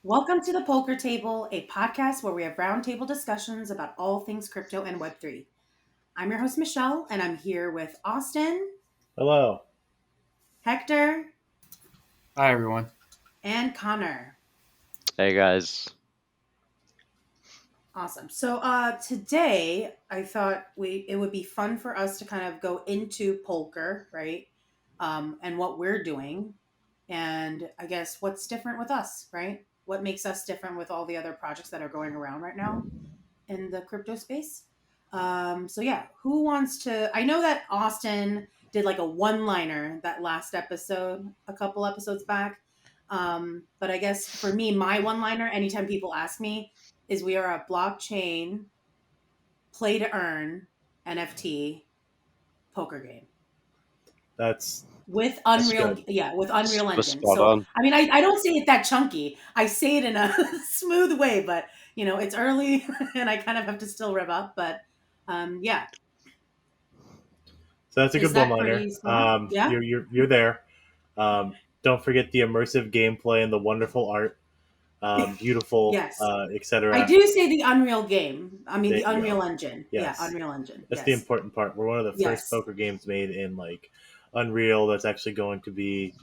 Welcome to the Polker Table, a podcast where we have roundtable discussions about all things crypto and Web3. I'm your host, Michelle, and I'm here with Austin, Hello. Hector, Hi, everyone. and Connor. Hey guys. Awesome. So today I thought it would be fun for us to kind of go into Polker, right? And what we're doing, and I guess what's different with us, right? What makes us different with all the other projects that are going around right now in the crypto space. So yeah, who wants to? I know that Austin did like a one-liner that last episode, a couple episodes back. But I guess for me, my one-liner, anytime people ask me, is we are a blockchain play to earn NFT poker game That's with that's Unreal, good. yeah, with Unreal Was Engine. spot So on. I mean, I don't say it that chunky. I say it in a smooth way, but it's early and I kind of have to still rev up. But yeah, So that's a is good that one-liner. pretty smart? Yeah. You're there. Don't forget the immersive gameplay and the wonderful art, beautiful, Yes. I etc. do say the Unreal game. I mean, the There you Unreal go. Engine. Yeah, Yes, Unreal Engine. that's the Yes. important part. We're one of the first Yes. poker games made in like Unreal. That's actually going to be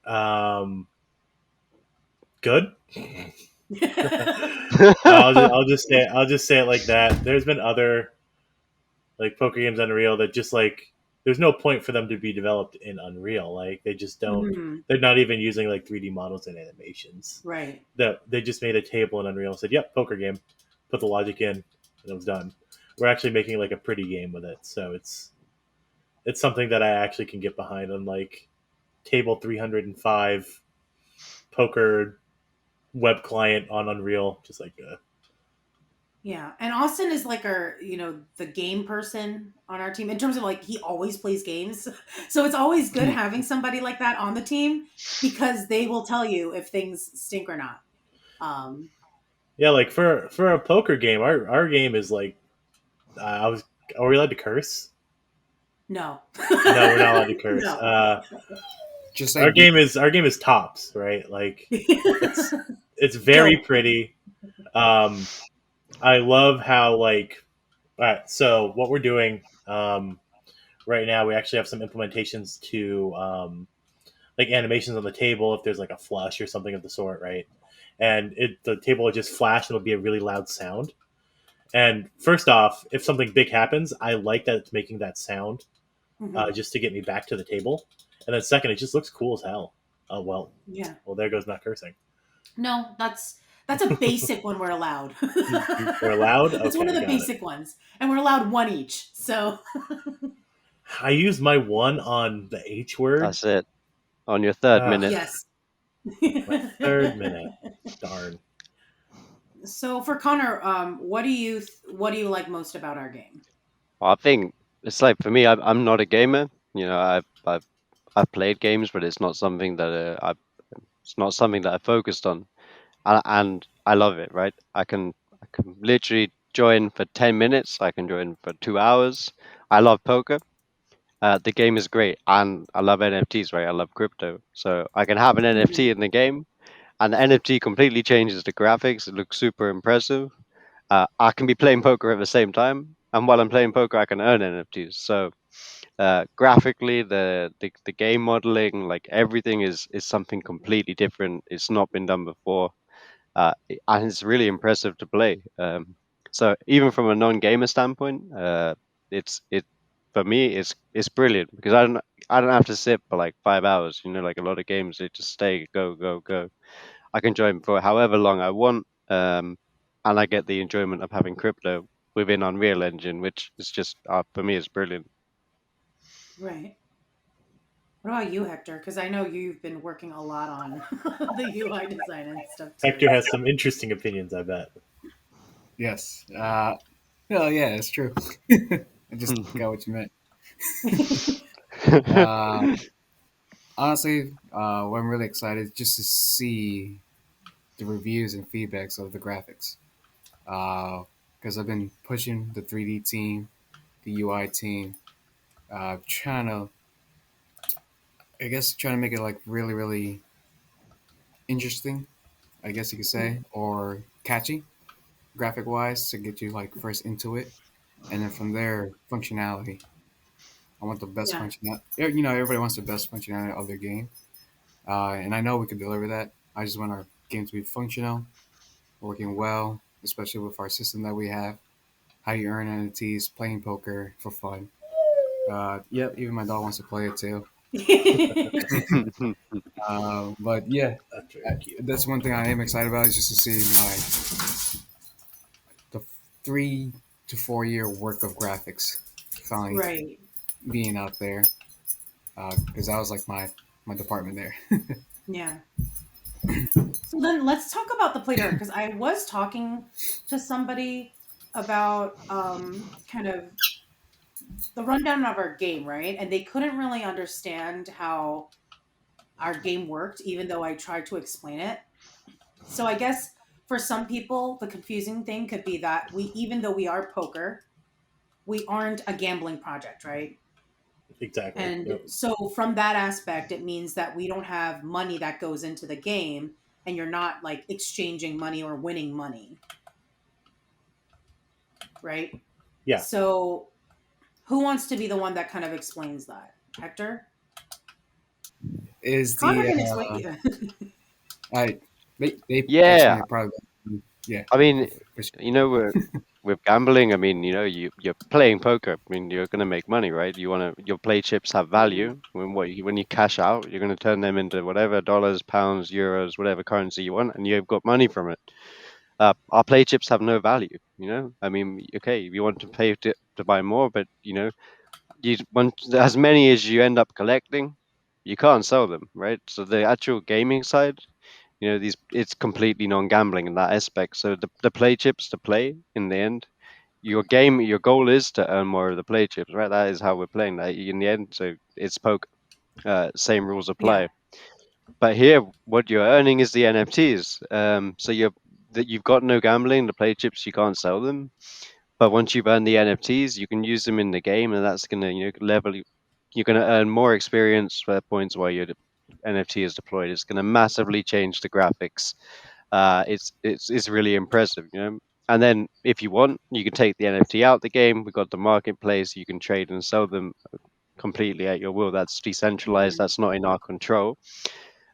um, good. I'll just say it like that. There's been other like poker games Unreal that just like there's no point for them to be developed in Unreal. Like they just don't. Mhm. They're not even using like 3D models and animations. Right. They just made a table in Unreal and said, "Yep, poker game." Put the logic in, and it was done. We're actually making like a pretty game with it, so it's something that I actually can get behind. On like table 305 poker web client on Unreal, just like Yeah, and Austin is like the game person on our team in terms of like he always plays games. So it's always good having somebody like that on the team because they will tell you if things stink or not. Um, yeah, like for a poker game, our game is like I was. Are we allowed to curse? no. No, we're not allowed to curse. No. Just say Our game is tops, right? Like it's very Dope. pretty. Um, I love how like all right. So what we're doing right now, we actually have some implementations to like animations on the table if there's like a flush or something of the sort, right? And the table will just flash and it'll be a really loud sound. And first off, if something big happens, I like that it's making that sound Mhm. just to get me back to the table. And then second, it just looks cool as hell. Oh well, Yeah. well there goes not cursing. No, that's a basic one we're allowed. We're allowed. It's one of Okay, the got it. basic ones, and we're allowed one each. So I used my one on the H word. That's it. On your third minute. yes. My third minute. Darn. So for Connor, what do you like most about our game? I think it's like for me, I'm not a gamer. I've played games, but it's not something that it's not something that I focused on, and I love it. Right? I can literally join for 10 minutes. I can join for 2 hours. I love poker. The game is great, and I love NFTs. Right? I love crypto, so I can have an Mhm. NFT in the game, and the NFT completely changes the graphics. It looks super impressive. I can be playing poker at the same time, and while I'm playing poker, I can earn NFTs. So graphically, the game modeling, like everything is something completely different. It's not been done before, and it's really impressive to play. So even from a non-gamer standpoint, it for me it's brilliant because I don't have to sit for like 5 hours. Like a lot of games, they just stay go go go. I can join for however long I want, and I get the enjoyment of having crypto within Unreal Engine, which is just for me is brilliant. Right. What about you, Hector? Because I know you've been working a lot on the UI design and stuff too. Hector has some interesting opinions, I bet. yes. Well, yeah, it's true. I just got what you meant. Uh, Honestly, what I'm really excited just to see the reviews and feedbacks of the graphics. Because I've been pushing the 3D team, the UI team, trying to, I guess, trying to make it like really, really interesting. I guess you could say, or catchy graphic wise to get you like first into it, and then from there, functionality. I want the best Yeah. functionality. You know, everybody wants the best functionality of their game, and I know we can deliver that. I just want our game to be functional, working well, especially with our system that we have. How you earn NFTs, playing poker for fun. Yep, even my dog wants to play it too. But yeah, That's very cute. that's one thing I am excited about is just to see the 3 to 4 year work of graphics finally Right. being out there because that was like my department there. Yeah. So then let's talk about the play to earn because I was talking to somebody about kind of the rundown of our game, right? And they couldn't really understand how our game worked, even though I tried to explain it. So I guess for some people, the confusing thing could be that we, even though we are poker, we aren't a gambling project, right? Exactly. And Yep. so from that aspect, it means that we don't have money that goes into the game and you're not like exchanging money or winning money, right? Yeah. So who wants to be the one that kind of explains that? Hector? Is Connor the can explain. Yeah. I they explain Yeah, it probably. Yeah, I mean, for sure. you know, with gambling, I mean, you're playing poker. I mean, you're gonna make money, right? Your play chips have Mhm. value. When you cash out, you're gonna turn them into whatever dollars, pounds, euros, whatever currency you want, and you've got money from it. Our play chips have no value. I mean, okay, you want to pay to buy more, but you want as many as you end up collecting, you can't sell them, right? So the actual gaming side, these it's completely non-gambling in that aspect. So the play chips to play in the end, your goal is to earn more of the play chips, right? That is how we're playing that in the end. So it's poker. Same rules Yeah. apply. But here, what you're earning is the NFTs. So you've got no gambling. The play chips you can't sell them. But once you've earned the NFTs, you can use them in the game, and that's gonna level. You're gonna earn more experience for points while your NFT is deployed. It's gonna massively change the graphics. It's really impressive. And then if you want, you can take the NFT out the game. We've got the marketplace. You can trade and sell them completely at your will. That's decentralized. Mhm. That's not in our control.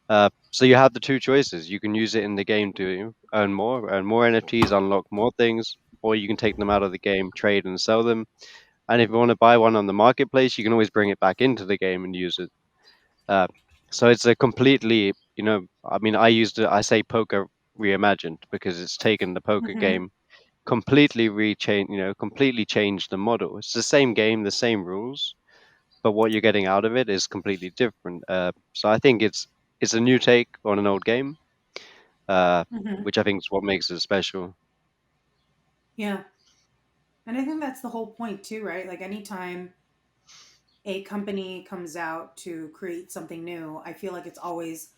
So you have the two choices. You can use it in the game to earn more NFTs, unlock more things, or you can take them out of the game, trade and sell them. And if you want to buy one on the marketplace, you can always bring it back into the game and use it. Uh, so it's a completely, I mean, I say poker reimagined because it's taken the poker Mhm. game completely changed the model. It's the same game, the same rules, but what you're getting out of it is completely different. So I think it's a new take on an old game, uh, Mhm. which I think is what makes it special. Yeah. And I think that's the whole point too, right? Like anytime a company comes out to create something new, I feel like it's always,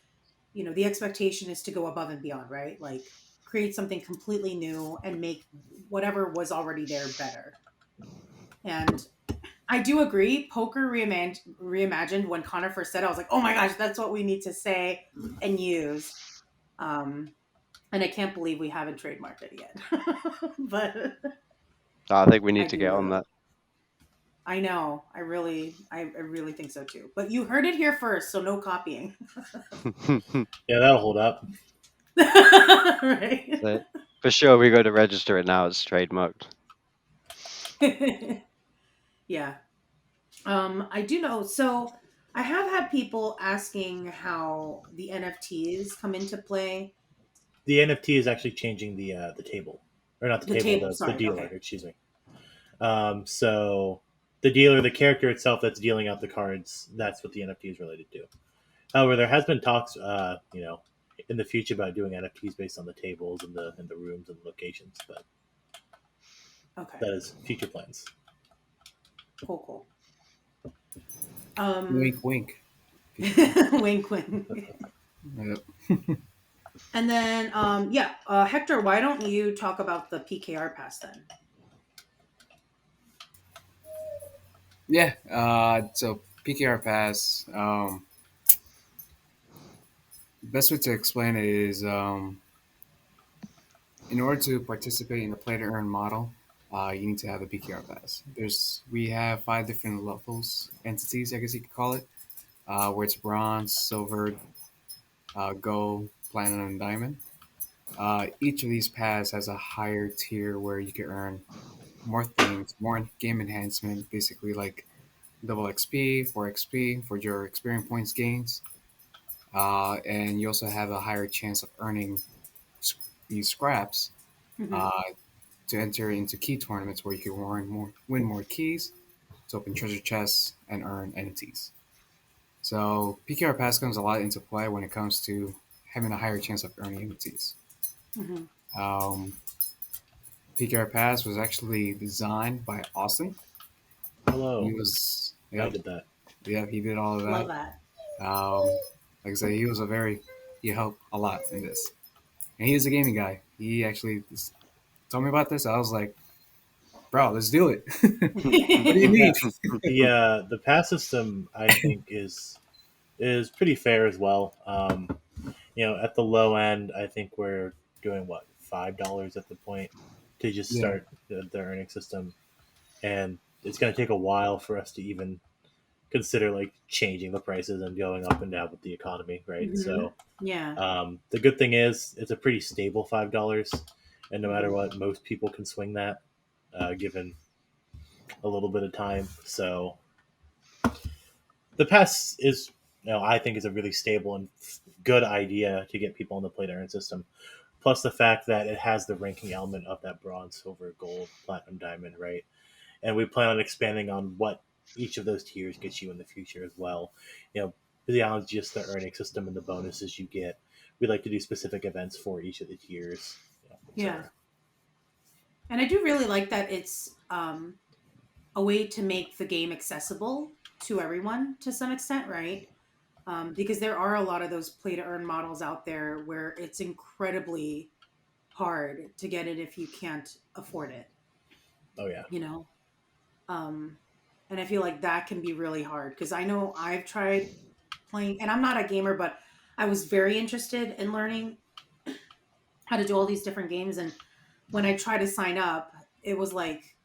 the expectation is to go above and beyond, right? Like create something completely new and make whatever was already there better. And I do agree, poker reimagined, when Connor first said it, I was like, oh my gosh, that's what we need to say and use. Um, and I can't believe we haven't trademarked it yet. But I think we I need to get on do. that. I know. I really think so too. But you heard it here first, so no copying. Yeah, that'll hold up. Right. So, for sure, we go to register it now. It's trademarked. Yeah. I do know. So I have had people asking how the NFTs come into play. The NFT is actually changing the table, or not the The table, table, the sorry. dealer. Okay. Excuse me. So the dealer, the character itself that's dealing out the cards, that's what the NFT is related to. However, there has been talks, in the future about doing NFTs based on the tables and the rooms and locations, but Okay. that is future plans. Cool, cool. Um Wink, wink. Future plans. wink wink. Yep. And then yeah, Hector, why don't you talk about the PKR pass then? Yeah. So PKR Pass. Best way to explain it is in order to participate in the play to earn model, you need to have the PKR pass. We have 5 different levels, entities, I guess you could call it, where it's bronze, silver, gold, platinum, and diamond. Each of these paths has a higher tier where you can earn more things, more game enhancement, basically like double XP, 4 XP for your experience points gains. And you also have a higher chance of earning these scraps Hmm. uh, to enter into key tournaments where you can win more keys to open treasure chests and earn entities. So PKR Pass comes a lot into play when it comes to having a higher chance of earning entities. Hmm. Um, PKR Pass was actually designed by Austin. He Hello. was, I yep, did that. yeah, he did all of Love that. that. Um, like I said, he helped a lot in this. And he is a gaming guy. He actually told me about this. I was like, bro, let's do it. What do you need? The pass system I think is pretty fair as well. At the low end, I think we're doing what $5 at the point to just Yeah, start the earning system, and it's going to take a while for us to even consider like changing the prices and going up and down with the economy, right? Hmm. So Yeah. the good thing is it's a pretty stable $5, and no matter Hmm. what, most people can swing that given a little bit of time. So the pass is, I think is a really stable and good idea to get people on the play to earn system. Plus the fact that it has the ranking element of that bronze, silver, gold, platinum, diamond, right? And we plan on expanding on what each of those tiers gets you in the future as well. Beyond just the earning system and the bonuses you get, we like to do specific events for each of the tiers, Yeah. etc. And I do really like that it's a way to make the game accessible to everyone to some extent, right? Because there are a lot of those play to earn models out there where it's incredibly hard to get it if you can't afford it, Oh yeah. you know? Um, and I feel like that can be really hard because I know I've tried playing, and I'm not a gamer, but I was very interested in learning how to do all these different games. And when I tried to sign up, it was like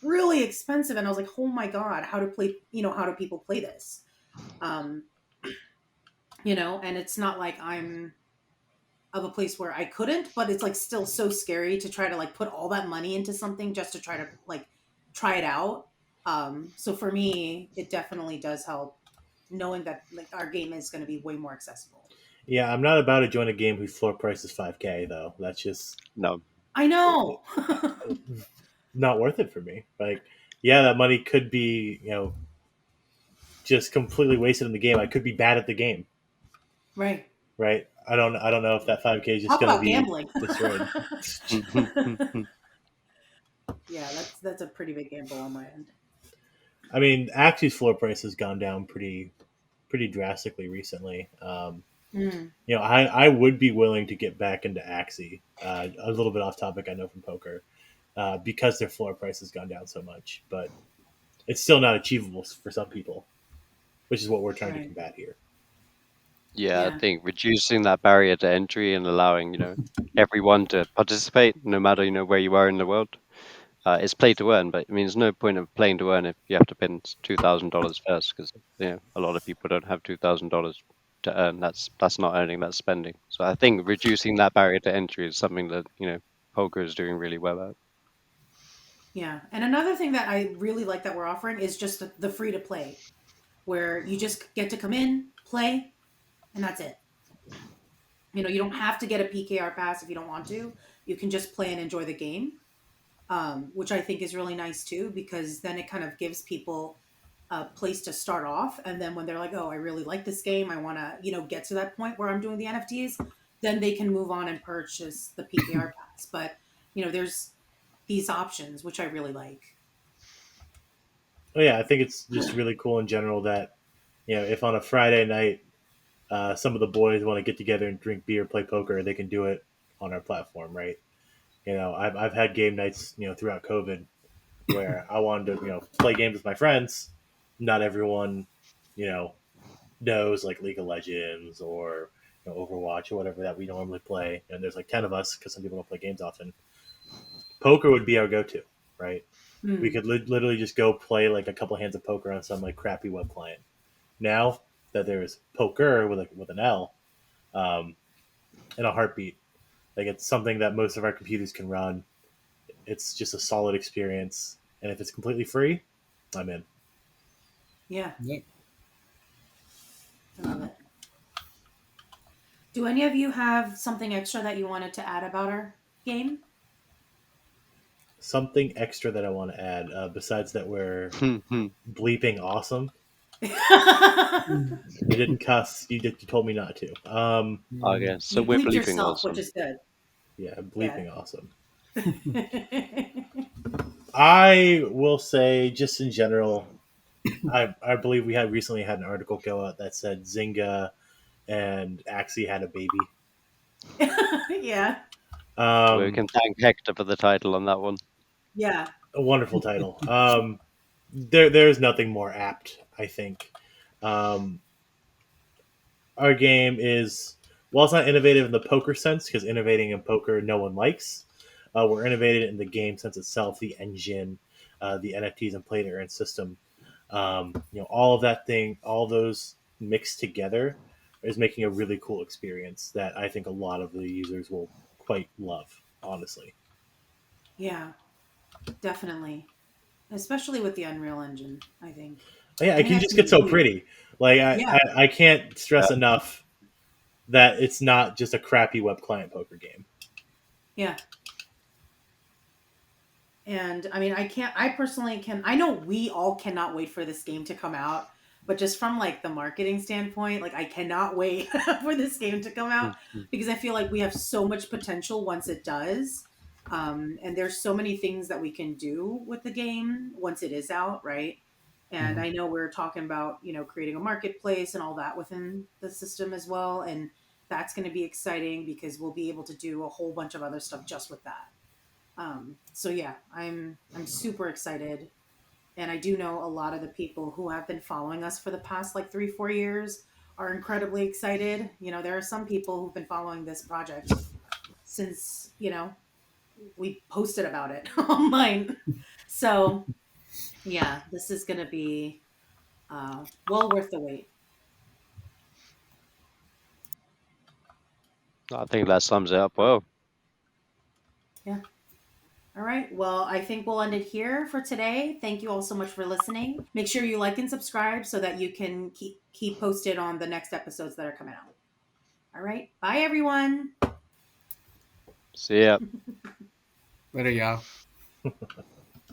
really expensive. And I was like, oh my God, how to play, how do people play this? Um, and it's not like I'm of a place where I couldn't, but it's like still so scary to try to like put all that money into something just to try to like try it out. So for me, it definitely does help knowing that like our game is going to be way more accessible. Yeah, I'm not about to join a game whose floor price is 5K though. That's just No. I know. not worth it for me. Like, yeah, that money could be, just completely wasted in the game. I could be bad at the game, Right. right? I don't know if that 5K is just Talk going to about be gambling. destroyed. Yeah, that's a pretty big gamble on my end. I mean, Axie's floor price has gone down pretty drastically recently. Mm, I would be willing to get back into Axie. A little bit off topic, I know from poker, because their floor price has gone down so much, but it's still not achievable for some people, which is what we're trying to right. combat here. Yeah, I Yeah. think reducing that barrier to entry and allowing, everyone to participate, no matter, where you are in the world. It's play to earn, but I mean, there's no point of playing to earn if you have to spend $2,000 first, because a lot of people don't have $2,000 to earn. That's not earning, that's spending. So I think reducing that barrier to entry is something that poker is doing really well at. Yeah. And another thing that I really like that we're offering is just the free to play, where you just get to come in, play, and that's it. You don't have to get a PKR pass if you don't want to. You can just play and enjoy the game, which I think is really nice too, because then it kind of gives people a place to start off. And then when they're like, oh, I really like this game, I want to, get to that point where I'm doing the NFTs, then they can move on and purchase the PKR pass. But, there's these options, which I really like. Oh yeah, I think it's just really cool in general that if on a Friday night some of the boys want to get together and drink beer, play poker, they can do it on our platform, right? I've had game nights throughout COVID where I wanted to play games with my friends. Not everyone you know knows like League of Legends or Overwatch or whatever that we normally play, and there's like 10 of us because some people don't play games often. Poker would be our go-to, right? We Hmm. could literally just go play like a couple hands of poker on some like crappy web client. Now that there is poker with an L, um, in a heartbeat, like it's something that most of our computers can run. It's just a solid experience, and if it's completely free, I'm in. Yeah, Yep. I love it. Do any of you have something extra that you wanted to add about our game? Something extra that I want to add, besides that we're bleeping awesome. I didn't cuss. You told me not to. Mm. Okay, so You we're bleeped bleeping yourself, which awesome. is good. Yeah, Yeah. bleeping awesome. I will say, just in general, I believe we had recently had an article go out that said Zynga and Axie had a baby. Yeah. We Um, can thank Hector for the title on that one. Yeah. a wonderful title. There's nothing more apt, I think. Um, our game is, while it's not innovative in the poker sense, because innovating in poker no one likes. We're innovated in the game sense itself, the engine, the NFTs and play to earn system. All of that thing, all those mixed together, is making a really cool experience that I think a lot of the users will quite love. Honestly, Yeah. Definitely. Especially with the Unreal Engine, I think. yeah, I it think can that's just gonna get be so huge. pretty. Like Yeah. I can't stress Yeah. enough that it's not just a crappy web client poker game. Yeah. And I mean, I personally I know we all cannot wait for this game to come out, but just from like the marketing standpoint, like I cannot wait for this game to come out because I feel like we have so much potential once it does. And there's so many things that we can do with the game once it is out, right? And Mhm. I know we're talking about, creating a marketplace and all that within the system as well. And that's going to be exciting because we'll be able to do a whole bunch of other stuff just with that. So yeah, I'm super excited, and I do know a lot of the people who have been following us for the past like 3 4 years are incredibly excited. There are some people who've been following this project since we posted about it online. So yeah, this is gonna be well worth the wait. I think that sums it up well. Yeah. All right. Well, I think we'll end it here for today. Thank you all so much for listening. Make sure you like and subscribe so that you can keep posted on the next episodes that are coming out. All right. Bye everyone. See ya. Later, y'all.